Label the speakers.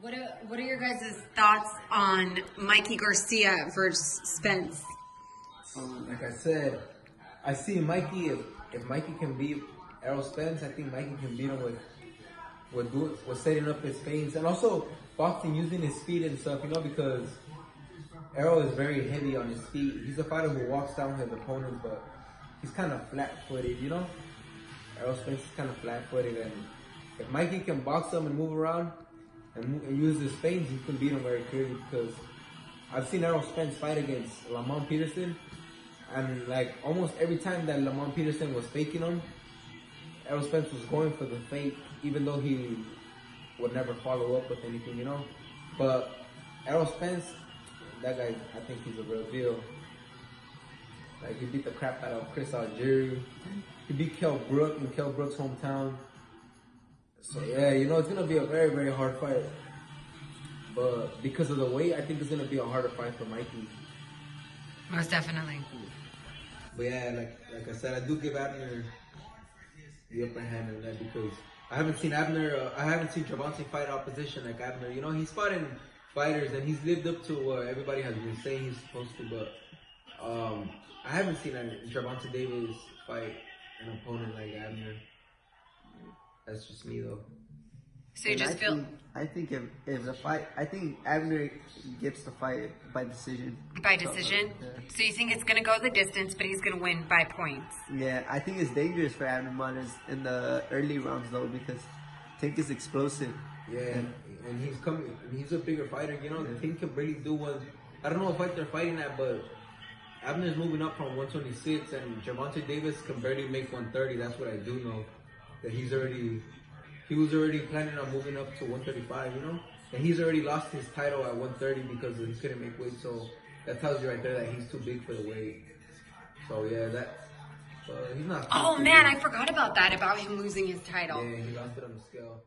Speaker 1: What are your guys' thoughts on Mikey Garcia versus Spence?
Speaker 2: Like I said, I see Mikey. If Mikey can beat Errol Spence, I think Mikey can beat him with setting up his feints and also boxing using his feet and stuff. You know, because Errol is very heavy on his feet. He's a fighter who walks down his opponents, but he's kind of flat-footed. You know, Errol Spence is kind of flat-footed, and if Mikey can box him and move around and use his feints, he can beat him very clearly. Because I've seen Errol Spence fight against Lamont Peterson, and like almost every time that Lamont Peterson was faking him, Errol Spence was going for the fake, even though he would never follow up with anything, you know. But Errol Spence, that guy, I think he's a real deal. Like, he beat the crap out of Chris Algieri. He beat Kell Brook in Kell Brook's hometown. So yeah, you know, it's gonna be a very, very hard fight. But because of the weight, I think it's gonna be a harder fight for Mikey.
Speaker 1: Most definitely.
Speaker 2: But yeah, like I said, I do give Abner the upper hand in that because I haven't seen Gervonta fight opposition like Abner. You know, he's fighting fighters and he's lived up to what everybody has been saying he's supposed to. But I haven't seen Gervonta Davis fight an opponent like Abner. That's just me though.
Speaker 1: So you just feel...
Speaker 3: I think if the fight... I think Abner gets the fight by decision.
Speaker 1: By decision? Yeah. So you think it's going to go the distance, but he's going to win by points?
Speaker 3: Yeah, I think it's dangerous for Abner Manes in the early rounds, though, because Tank is explosive.
Speaker 2: Yeah, and he's coming... He's a bigger fighter, you know? Tank can really do one... I don't know what fight they're fighting at, but Abner's moving up from 126, and Gervonta Davis can barely make 130. That's what I do know. That he was already planning on moving up to 135, you know? And he's already lost his title at 130 because he couldn't make weight, so that tells you right there that he's too big for the weight. So yeah, he's not...
Speaker 1: Oh man, I forgot about that, about him losing his title.
Speaker 2: Yeah, he lost it on the scale.